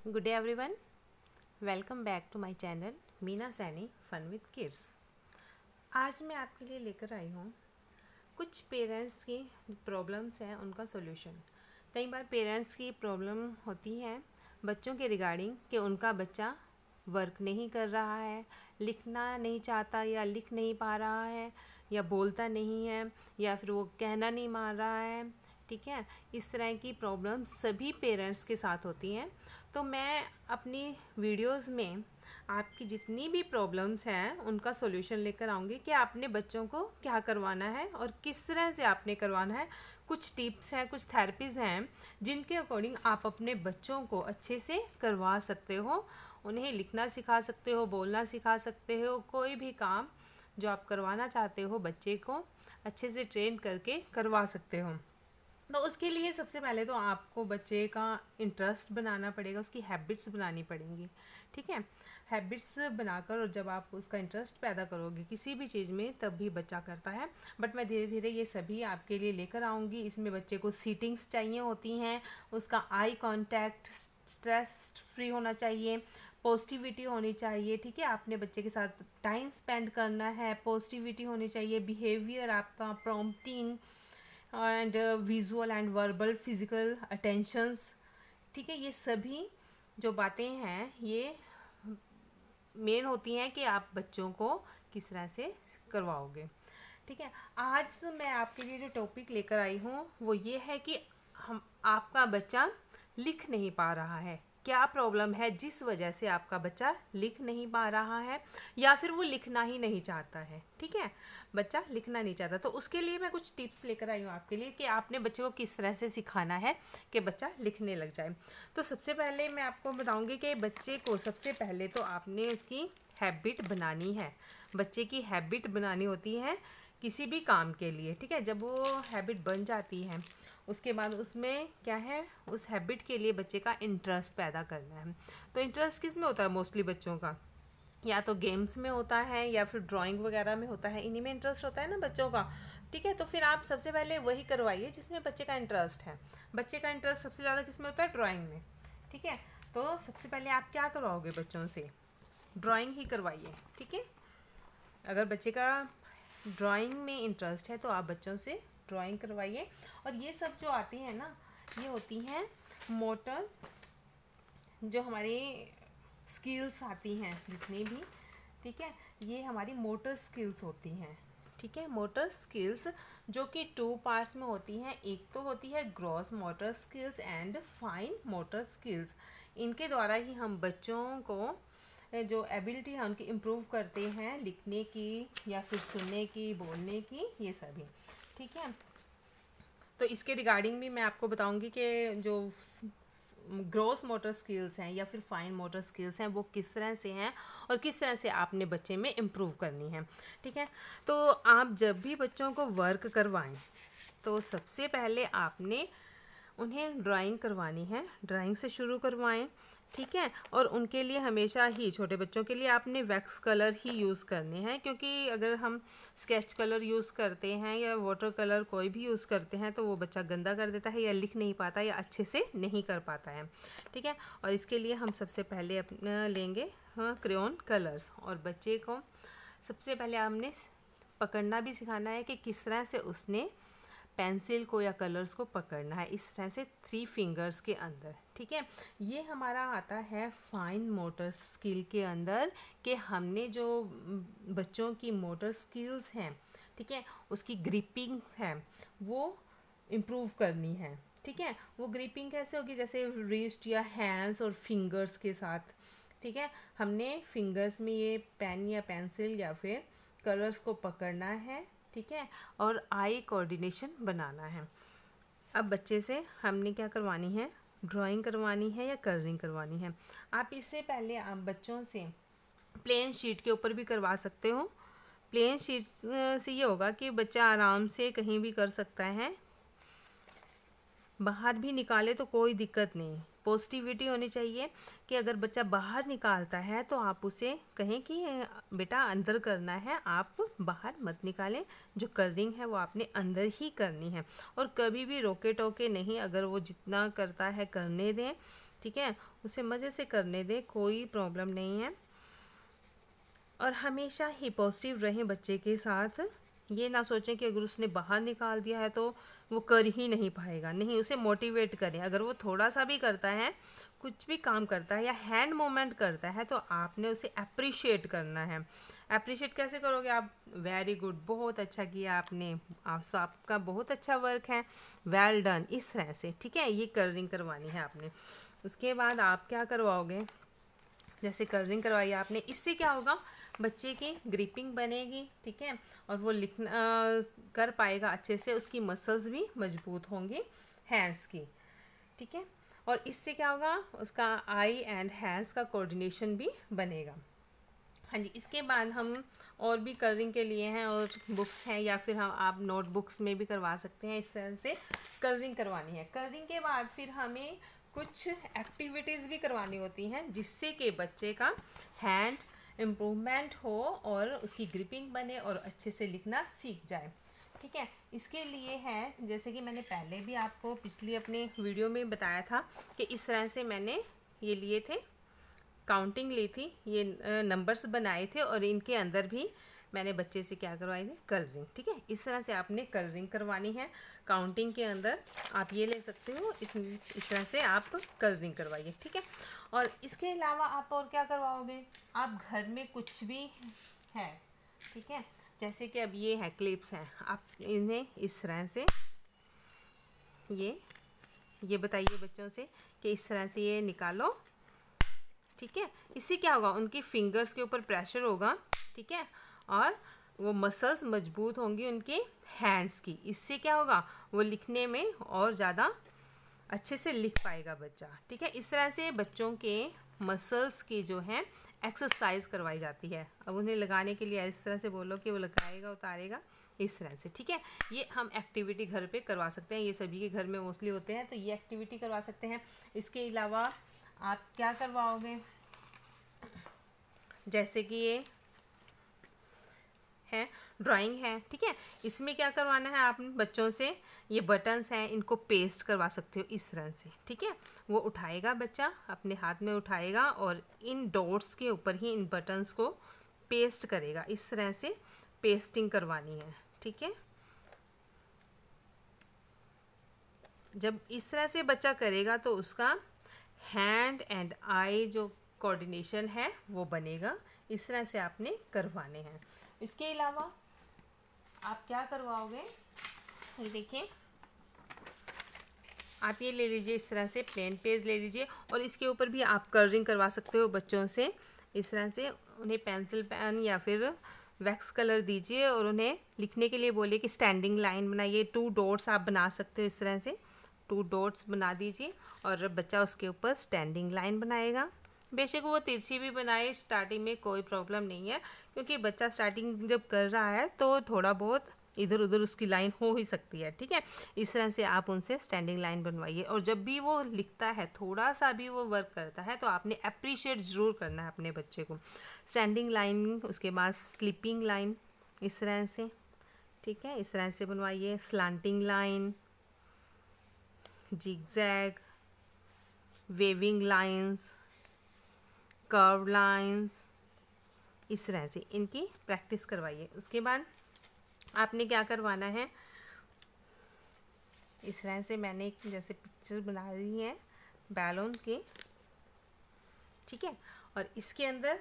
Good day everyone. Welcome back to my channel Meena Saini fun with kids. आज मैं आपके लिए लेकर आई हूँ कुछ पेरेंट्स की प्रॉब्लम्स हैं उनका सॉल्यूशन। कई बार पेरेंट्स की प्रॉब्लम होती है बच्चों के रिगार्डिंग कि उनका बच्चा वर्क नहीं कर रहा है, लिखना नहीं चाहता या लिख नहीं पा रहा है, या बोलता नहीं है, या फिर वो कहना नहीं मान रहा है। ठीक है, इस तरह की प्रॉब्लम सभी पेरेंट्स के साथ होती हैं। तो मैं अपनी वीडियोस में आपकी जितनी भी प्रॉब्लम्स हैं उनका सॉल्यूशन लेकर आऊँगी कि आपने बच्चों को क्या करवाना है और किस तरह से आपने करवाना है। कुछ टिप्स हैं, कुछ थेरेपीज़ हैं जिनके अकॉर्डिंग आप अपने बच्चों को अच्छे से करवा सकते हो। उन्हें लिखना सिखा सकते हो, बोलना सिखा सकते हो, कोई भी काम जो आप करवाना चाहते हो बच्चे को अच्छे से ट्रेन करके करवा सकते हो। तो उसके लिए सबसे पहले तो आपको बच्चे का इंटरेस्ट बनाना पड़ेगा, उसकी हैबिट्स बनानी पड़ेंगी। ठीक है, हैबिट्स बनाकर और जब आप उसका इंटरेस्ट पैदा करोगे किसी भी चीज़ में तब भी बच्चा करता है। बट मैं धीरे धीरे ये सभी आपके लिए लेकर आऊँगी। इसमें बच्चे को सीटिंग्स चाहिए होती हैं, उसका आई कांटेक्ट, स्ट्रेस फ्री होना चाहिए, पॉजिटिविटी होनी चाहिए। ठीक है, आपने बच्चे के साथ टाइम स्पेंड करना है, पॉजिटिविटी होनी चाहिए, बिहेवियर आपका, prompting and visual and verbal physical attentions. ठीक है, ये सभी जो बातें हैं ये मेन होती हैं कि आप बच्चों को किस तरह से करवाओगे। ठीक है, आज मैं आपके लिए जो टॉपिक लेकर आई हूँ वो ये है कि आपका बच्चा लिख नहीं पा रहा है। क्या प्रॉब्लम है जिस वजह से आपका बच्चा लिख नहीं पा रहा है, या फिर वो लिखना ही नहीं चाहता है। ठीक है, बच्चा लिखना नहीं चाहता, तो उसके लिए मैं कुछ टिप्स लेकर आई हूँ आपके लिए कि आपने बच्चे को किस तरह से सिखाना है कि बच्चा लिखने लग जाए। तो सबसे पहले मैं आपको बताऊँगी कि बच्चे को सबसे पहले तो आपने उसकी हैबिट बनानी है। बच्चे की हैबिट बनानी होती है किसी भी काम के लिए। ठीक है, जब वो हैबिट बन जाती है उसके बाद उसमें क्या है, उस हैबिट के लिए बच्चे का इंटरेस्ट पैदा करना है। तो इंटरेस्ट किस में होता है मोस्टली बच्चों का, या तो गेम्स में होता है या फिर ड्राइंग वगैरह में होता है, इन्हीं में इंटरेस्ट होता है ना बच्चों का। ठीक है, तो फिर आप सबसे पहले वही करवाइए जिसमें बच्चे का इंटरेस्ट है। बच्चे का इंटरेस्ट सबसे ज़्यादा किस में होता है, ड्राइंग में। ठीक है, तो सबसे पहले आप क्या करवाओगे बच्चों से, ड्राइंग ही करवाइए। ठीक है, अगर बच्चे का ड्राइंग में इंटरेस्ट है तो आप बच्चों से ड्राइंग करवाइए। और ये सब जो आती हैं ना, ये होती हैं मोटर, जो हमारी स्किल्स आती हैं जितनी भी। ठीक है, ये हमारी मोटर स्किल्स होती हैं। ठीक है, मोटर स्किल्स जो कि 2 पार्ट्स में होती हैं। एक तो होती है gross motor skills and fine motor skills. इनके द्वारा ही हम बच्चों को जो एबिलिटी है उनकी इम्प्रूव करते हैं, लिखने की या फिर सुनने की, बोलने की, ये सभी। ठीक है, तो इसके रिगार्डिंग भी मैं आपको बताऊंगी कि जो ग्रॉस मोटर स्किल्स हैं या फिर फाइन मोटर स्किल्स हैं वो किस तरह से हैं और किस तरह से आपने बच्चे में इम्प्रूव करनी है। ठीक है, तो आप जब भी बच्चों को वर्क करवाएं तो सबसे पहले आपने उन्हें ड्राइंग करवानी है, ड्राइंग से शुरू करवाएं। ठीक है, और उनके लिए हमेशा ही छोटे बच्चों के लिए आपने वैक्स कलर ही यूज़ करने हैं, क्योंकि अगर हम स्केच कलर यूज़ करते हैं या वाटर कलर कोई भी यूज़ करते हैं तो वो बच्चा गंदा कर देता है या लिख नहीं पाता या अच्छे से नहीं कर पाता है। ठीक है, और इसके लिए हम सबसे पहले अपना लेंगे क्रेयॉन कलर्स, और बच्चे को सबसे पहले हमने पकड़ना भी सिखाना है कि किस तरह से उसने पेंसिल को या कलर्स को पकड़ना है, इस तरह से 3 फिंगर्स के अंदर। ठीक है, ये हमारा आता है फाइन मोटर स्किल के अंदर कि हमने जो बच्चों की मोटर स्किल्स हैं, ठीक है, उसकी ग्रिपिंग है वो इम्प्रूव करनी है। ठीक है, वो ग्रिपिंग कैसे होगी, जैसे रिस्ट या हैंड्स और फिंगर्स के साथ। ठीक है, हमने फिंगर्स में ये पेन या पेंसिल या फिर कलर्स को पकड़ना है। ठीक है, और आई कोऑर्डिनेशन बनाना है। अब बच्चे से हमने क्या करवानी है, ड्राइंग करवानी है या कलरिंग करवानी है। आप इससे पहले आप बच्चों से प्लेन शीट के ऊपर भी करवा सकते हो। प्लेन शीट से ये होगा कि बच्चा आराम से कहीं भी कर सकता है, बाहर भी निकाले तो कोई दिक्कत नहीं। पॉजिटिविटी होनी चाहिए कि अगर बच्चा बाहर निकालता है तो आप उसे कहें कि बेटा अंदर करना है, आप बाहर मत निकालें, जो कलरिंग है वो आपने अंदर ही करनी है। और कभी भी रोके टोके नहीं, अगर वो जितना करता है करने दें। ठीक है, उसे मज़े से करने दें, कोई प्रॉब्लम नहीं है। और हमेशा ही पॉजिटिव रहें बच्चे के साथ। ये ना सोचें कि अगर उसने बाहर निकाल दिया है तो वो कर ही नहीं पाएगा, नहीं, उसे मोटिवेट करें। अगर वो थोड़ा सा भी करता है, कुछ भी काम करता है या हैंड मूवमेंट करता है, तो आपने उसे अप्रिशिएट करना है। अप्रिशिएट कैसे करोगे आप? वेरी गुड, बहुत अच्छा किया आपने, आपका बहुत अच्छा वर्क है, वेल डन, इस तरह से, ठीक है। ये कलरिंग करवानी है आपने। उसके बाद आप क्या करवाओगे, जैसे कलरिंग करवाई आपने, इससे क्या होगा, बच्चे की ग्रिपिंग बनेगी, ठीक है, और वो लिखना कर पाएगा अच्छे से, उसकी मसल्स भी मजबूत होंगी हैंड्स की, ठीक है। और इससे क्या होगा, उसका आई एंड हैंड्स का कोऑर्डिनेशन भी बनेगा। हाँ जी, इसके बाद हम और भी कलरिंग के लिए हैं और बुक्स हैं, या फिर हम आप नोटबुक्स में भी करवा सकते हैं। इस तरह से कलरिंग करवानी है। कलरिंग के बाद फिर हमें कुछ एक्टिविटीज़ भी करवानी होती हैं, जिससे कि बच्चे का हैंड इम्प्रूवमेंट हो और उसकी ग्रिपिंग बने और अच्छे से लिखना सीख जाए, ठीक है। इसके लिए है, जैसे कि मैंने पहले भी आपको पिछली अपने वीडियो में बताया था कि इस तरह से मैंने ये लिए थे, काउंटिंग ली थी, ये नंबर्स बनाए थे और इनके अंदर भी मैंने बच्चे से क्या करवाई थी, कलरिंग, ठीक है। इस तरह से आपने कलरिंग करवानी है। काउंटिंग के अंदर आप ये ले सकते हो, इस तरह से आप कलरिंग करवाइए, ठीक है। और इसके अलावा आप और क्या करवाओगे, आप घर में कुछ भी है, ठीक है, जैसे कि अब ये है क्लिप्स हैं, आप इन्हें इस तरह से ये बताइए बच्चों से कि इस तरह से ये निकालो, ठीक है। इससे क्या होगा, उनकी फिंगर्स के ऊपर प्रेशर होगा, ठीक है, और वो मसल्स मजबूत होंगी उनके हैंड्स की। इससे क्या होगा, वो लिखने में और ज़्यादा अच्छे से लिख पाएगा बच्चा, ठीक है। इस तरह से बच्चों के मसल्स की जो है एक्सरसाइज करवाई जाती है। अब उन्हें लगाने के लिए इस तरह से बोलो कि वो लगाएगा, उतारेगा, इस तरह से, ठीक है। ये हम एक्टिविटी घर पे करवा सकते हैं, ये सभी के घर में मोस्टली होते हैं, तो ये एक्टिविटी करवा सकते हैं। इसके अलावा आप क्या करवाओगे, जैसे कि ये है ड्राइंग है, ठीक है। इसमें क्या करवाना है आपने बच्चों से, ये बटन्स हैं, इनको पेस्ट करवा सकते हो इस तरह से, ठीक है। वो उठाएगा बच्चा, अपने हाथ में उठाएगा और इन डॉट्स के ऊपर ही इन बटन्स को पेस्ट करेगा। इस तरह से पेस्टिंग करवानी है, ठीक है। जब इस तरह से बच्चा करेगा तो उसका हैंड एंड आई जो कोऑर्डिनेशन है वो बनेगा। इस तरह से आपने करवाने हैं। इसके अलावा आप क्या करवाओगे, ये देखिए, आप ये ले लीजिए, इस तरह से प्लेन पेज ले लीजिए और इसके ऊपर भी आप कलरिंग करवा सकते हो बच्चों से। इस तरह से उन्हें पेंसिल पेन या फिर वैक्स कलर दीजिए और उन्हें लिखने के लिए बोलिए कि स्टैंडिंग लाइन बनाइए। 2 डॉट्स आप बना सकते हो, इस तरह से 2 डॉट्स बना दीजिए और बच्चा उसके ऊपर स्टैंडिंग लाइन बनाएगा। बेशक वो तिरछी भी बनाए, स्टार्टिंग में कोई प्रॉब्लम नहीं है, क्योंकि बच्चा स्टार्टिंग जब कर रहा है तो थोड़ा बहुत इधर उधर उसकी लाइन हो ही सकती है, ठीक है। इस तरह से आप उनसे स्टैंडिंग लाइन बनवाइए और जब भी वो लिखता है, थोड़ा सा भी वो वर्क करता है, तो आपने अप्रिशिएट ज़रूर करना है अपने बच्चे को। स्टैंडिंग लाइन, उसके बाद स्लीपिंग लाइन, इस तरह से, ठीक है, इस तरह से बनवाइए। Slanting line, zigzag, waving lines, curve lines, इस तरह से इनकी प्रैक्टिस करवाइए। उसके बाद आपने क्या करवाना है, इस तरह से मैंने एक जैसे पिक्चर बना दी है बैलून की, ठीक है, और इसके अंदर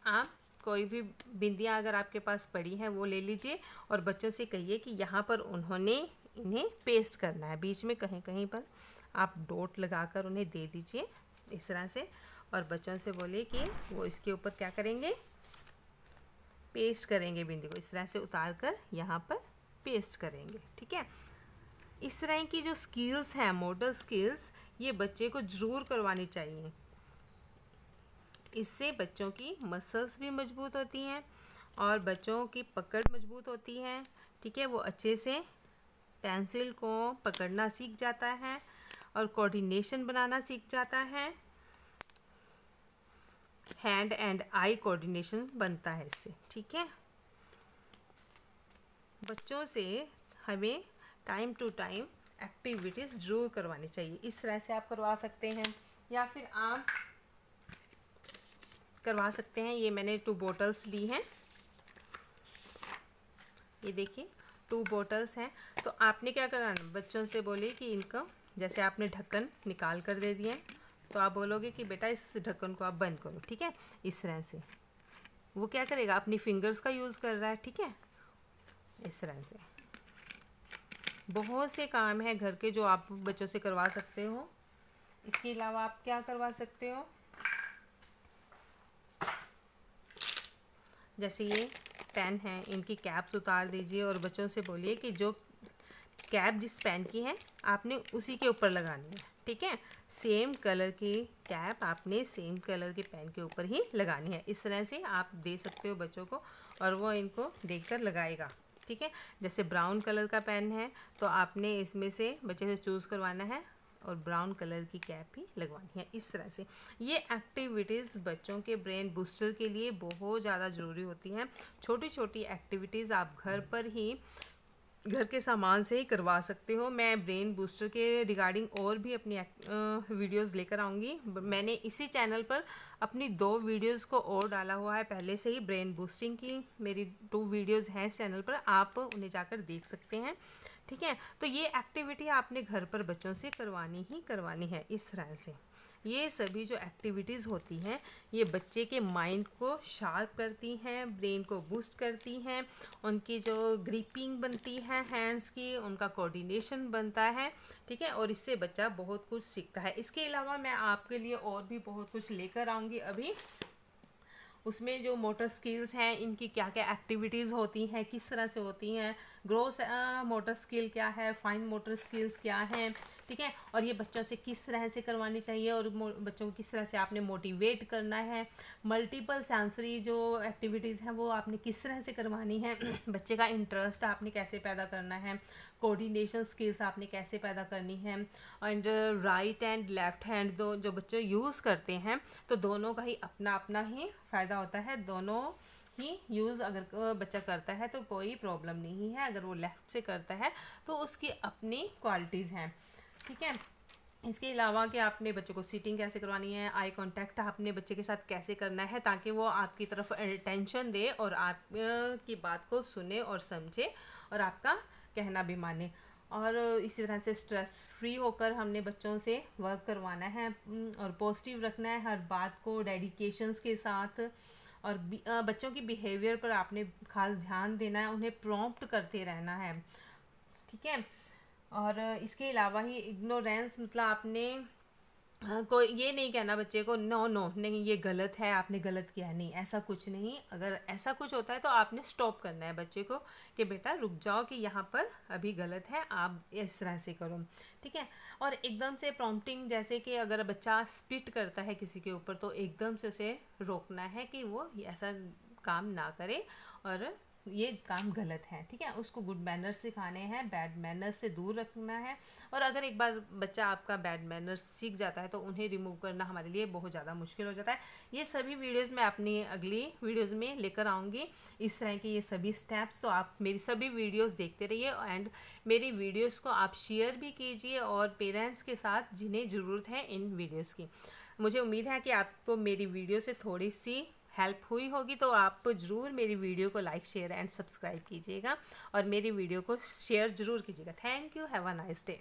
आप कोई भी बिंदियाँ अगर आपके पास पड़ी हैं वो ले लीजिए और बच्चों से कहिए कि यहाँ पर उन्होंने इन्हें पेस्ट करना है। बीच में कहीं कहीं पर आप डॉट लगाकर उन्हें दे दीजिए इस तरह से और बच्चों से बोलिए कि वो इसके ऊपर क्या करेंगे, पेस्ट करेंगे, बिंदी को इस तरह से उतार कर यहाँ पर पेस्ट करेंगे, ठीक है। इस तरह की जो स्किल्स हैं, मोटर स्किल्स, ये बच्चे को ज़रूर करवानी चाहिए। इससे बच्चों की मसल्स भी मजबूत होती हैं और बच्चों की पकड़ मजबूत होती है, ठीक है। वो अच्छे से पेंसिल को पकड़ना सीख जाता है और कोऑर्डिनेशन बनाना सीख जाता है। हैंड एंड आई कोऑर्डिनेशन बनता है इससे, ठीक है। बच्चों से हमें टाइम टू टाइम एक्टिविटीज़ ज़रूर करवानी चाहिए। इस तरह से आप करवा सकते हैं या फिर आप करवा सकते हैं। ये मैंने 2 बॉटल्स ली हैं, ये देखिए 2 बॉटल्स हैं। तो आपने क्या करना, बच्चों से बोलिए कि इनको, जैसे आपने ढक्कन निकाल कर दे दिए तो आप बोलोगे कि बेटा इस ढक्कन को आप बंद करो, ठीक है। इस तरह से वो क्या करेगा, अपनी फिंगर्स का यूज़ कर रहा है, ठीक है। इस तरह से बहुत से काम है घर के जो आप बच्चों से करवा सकते हो। इसके अलावा आप क्या करवा सकते हो, जैसे ये पेन है, इनकी कैप्स उतार दीजिए और बच्चों से बोलिए कि जो कैप जिस पेन की है आपने उसी के ऊपर लगानी है, ठीक है। सेम कलर की कैप आपने सेम कलर के पेन के ऊपर ही लगानी है। इस तरह से आप दे सकते हो बच्चों को और वो इनको देखकर लगाएगा, ठीक है। जैसे ब्राउन कलर का पेन है तो आपने इसमें से बच्चे से चूज़ करवाना है और ब्राउन कलर की कैप भी लगवानी है। इस तरह से ये एक्टिविटीज़ बच्चों के ब्रेन बूस्टर के लिए बहुत ज़्यादा ज़रूरी होती हैं। छोटी छोटी एक्टिविटीज़ आप घर पर ही घर के सामान से ही करवा सकते हो। मैं ब्रेन बूस्टर के रिगार्डिंग और भी अपनी वीडियोस लेकर आऊँगी। मैंने इसी चैनल पर अपनी 2 वीडियोस को और डाला हुआ है पहले से ही। ब्रेन बूस्टिंग की मेरी 2 वीडियोस हैं इस चैनल पर, आप उन्हें जाकर देख सकते हैं, ठीक है। तो ये एक्टिविटी आपने घर पर बच्चों से करवानी ही करवानी है। इस तरह से ये सभी जो एक्टिविटीज़ होती हैं ये बच्चे के माइंड को शार्प करती हैं, ब्रेन को बूस्ट करती हैं, उनकी जो ग्रिपिंग बनती है हैंड्स की, उनका कोऑर्डिनेशन बनता है, ठीक है। और इससे बच्चा बहुत कुछ सीखता है। इसके अलावा मैं आपके लिए और भी बहुत कुछ लेकर आऊँगी अभी। उसमें जो मोटर स्किल्स हैं, इनकी क्या क्या एक्टिविटीज़ होती हैं, किस तरह से होती हैं, ग्रोस मोटर स्किल क्या है, फाइन मोटर स्किल्स क्या हैं, ठीक है। और ये बच्चों से किस तरह से करवानी चाहिए और बच्चों को किस तरह से आपने मोटिवेट करना है। मल्टीपल सेंसरी जो एक्टिविटीज़ हैं वो आपने किस तरह से करवानी है। बच्चे का इंटरेस्ट आपने कैसे पैदा करना है, कोऑर्डिनेशन स्किल्स आपने कैसे पैदा करनी है। And right and left hand दो जो बच्चे यूज़ करते हैं तो दोनों का ही अपना अपना ही फ़ायदा होता है। दोनों ही यूज़ अगर बच्चा करता है तो कोई प्रॉब्लम नहीं है, अगर वो लेफ़्ट से करता है तो उसकी अपनी क्वालिटीज़ हैं, ठीक है। इसके अलावा कि आपने बच्चों को सीटिंग कैसे करवानी है, आई कांटेक्ट आपने बच्चे के साथ कैसे करना है ताकि वो आपकी तरफ अटेंशन दे और आप की बात को सुने और समझे और आपका कहना भी माने। और इसी तरह से स्ट्रेस फ्री होकर हमने बच्चों से वर्क करवाना है और पॉजिटिव रखना है हर बात को डेडिकेशंस के साथ। और बच्चों की बिहेवियर पर आपने खास ध्यान देना है, उन्हें प्रॉम्प्ट करते रहना है, ठीक है। और इसके अलावा ही इग्नोरेंस मतलब आपने कोई ये नहीं कहना बच्चे को नो नो नहीं ये गलत है, आपने गलत किया है, नहीं ऐसा कुछ नहीं। अगर ऐसा कुछ होता है तो आपने स्टॉप करना है बच्चे को कि बेटा रुक जाओ कि यहाँ पर अभी गलत है, आप इस तरह से करो, ठीक है। और एकदम से प्रॉम्प्टिंग, जैसे कि अगर बच्चा स्पिट करता है किसी के ऊपर तो एकदम से उसे रोकना है कि वो ऐसा काम ना करे और ये काम गलत है, ठीक है। उसको गुड मैनर्स सिखाने हैं, बैड मैनर्स से दूर रखना है। और अगर एक बार बच्चा आपका बैड मैनर्स सीख जाता है तो उन्हें रिमूव करना हमारे लिए बहुत ज़्यादा मुश्किल हो जाता है। ये सभी वीडियोस मैं अपनी अगली वीडियोस में लेकर आऊँगी, इस तरह के ये सभी स्टेप्स। तो आप मेरी सभी वीडियोस देखते रहिए एंड मेरी वीडियोस को आप शेयर भी कीजिए और पेरेंट्स के साथ जिन्हें ज़रूरत है इन वीडियोज़ की। मुझे उम्मीद है कि आपको मेरी वीडियो से थोड़ी सी हेल्प हुई होगी, तो आप ज़रूर मेरी वीडियो को लाइक शेयर एंड सब्सक्राइब कीजिएगा और मेरी वीडियो को शेयर ज़रूर कीजिएगा। Thank you, have a nice day.